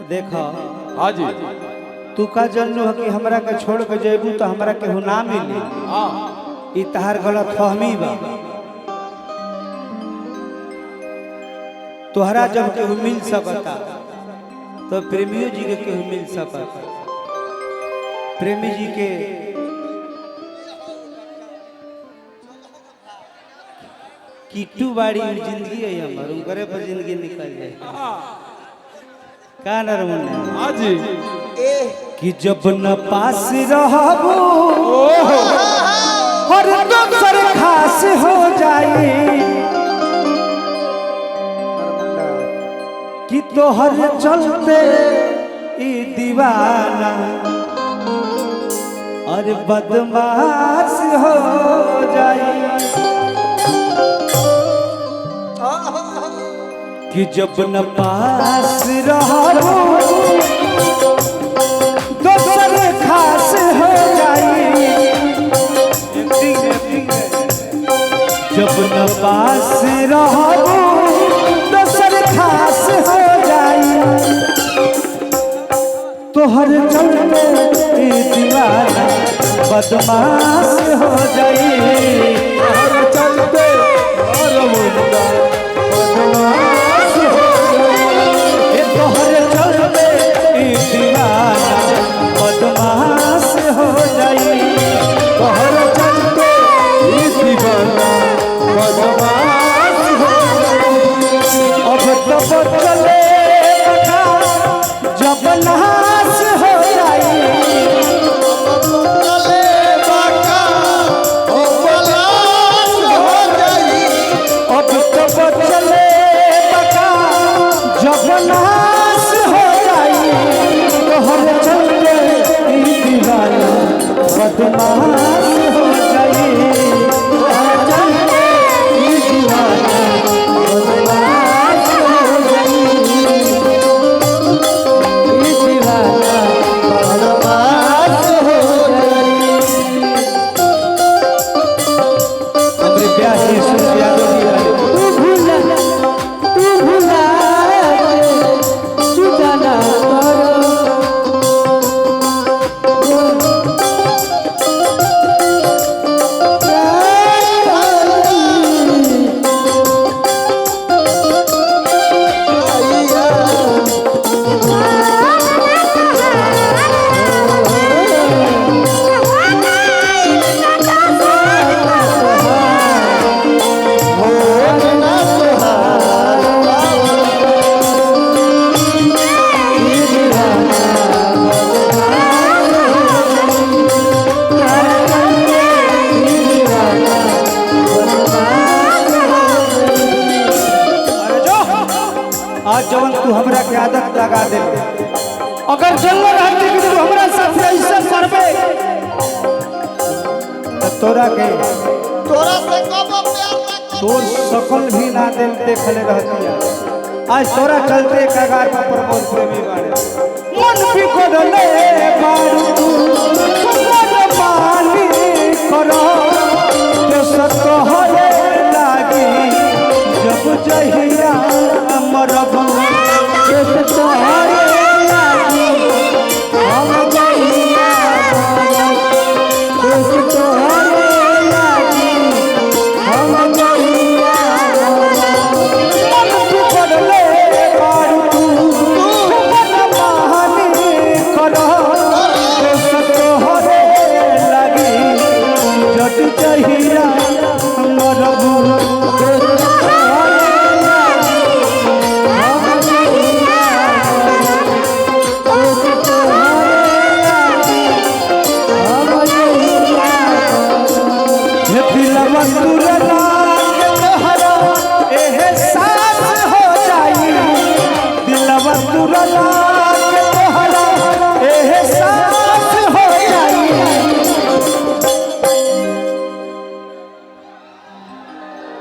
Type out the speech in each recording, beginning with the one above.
देखो हाँ जी तू का जनू है कि हमरा के छोड़ के जेबू तो हमरा के ना मिली। हाँ ई तहार गलत फहमी बा। तोहरा जब केहू मिल सकता तो प्रेमियों जी के केहू मिल सकता। प्रेमी जी के किट्टू बाड़ी जिंदगी है हमार उनकरे पर जिंदगी निकल जाए का नरमन हाँ जी कि जब न पास रहबो हर दोसर खास हो जाए कि तोहर चलते ई दीवाना और बदमाश हो जाए कि जब न पास रहबो दोसर खास हो जाए जब न पास रहबो दोसर खास हो जाए तोहर चलते ई दीवाना बदमाश हो जाए हर चलते और मुंडा बदमाश हो ये तोहर चलते ई दीवाना बदमाश हो जाए हर चलते ये दीवाना बदमाश हो अब तो चले जब नाश हो जाए अब तो चले जब नाश हो जाए तोहर चलते ई दीवाना बदमाश हो जाए तोहर चलते ई दीवाना बदमाश हो जाए ई दीवाना बदमाश हो जाए। हमरे प्यार से सुन यादव जी वाले तू भूला सुजाना आज जवन तू हमरा के आदत लगा दे अगर जंगल रहते कि तू हमरा साथ ऐसे करबे तो तोरा के तोर सकल भी ना दे देखले रहतिया। आज तोरा चलते कगार पर प्रमोद प्रेमी बाड़े मन बिगड़ले बारू तू मन मानी करो जो सत होए लागी जब जहिया मरब एक तोहरे लागी हम जहिया मरब एक तोहरे लागी हम जहिया मन बिगड़ले बारू तू मन मानी करो जो सत होए लागी जब जहिया मरब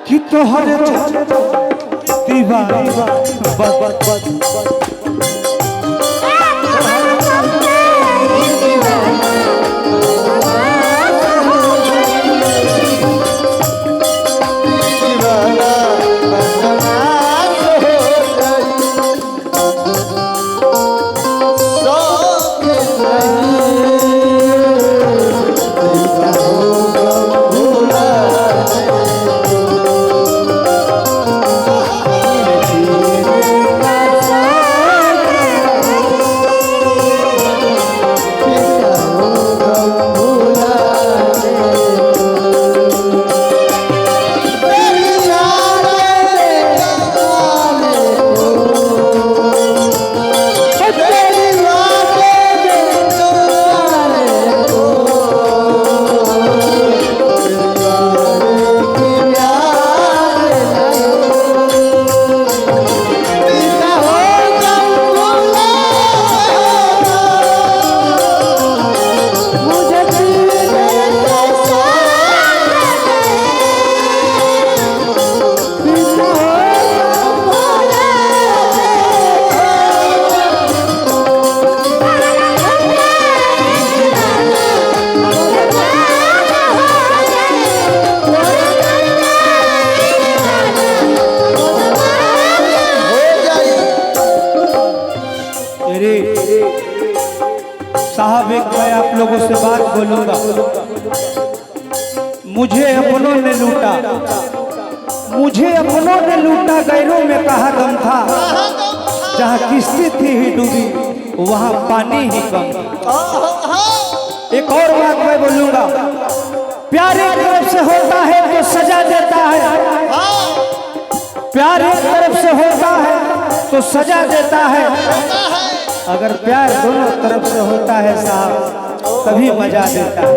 कि तोहर दीवाना मेरे साहब एक मैं आप लोगों से बात बोलूंगा। मुझे अपनों ने लूटा, मुझे अपनों ने लूटा, गैरों में कहा दम था। जहाँ किस्ती थी ही डूबी वहाँ पानी ही कम था। एक और बात मैं बोलूंगा, प्यार एक तरफ से होता है तो सजा देता है, प्यार एक तरफ से होता है तो सजा देता है। अगर प्यार दोनों तरफ से होता है साहब तभी मजा देता है।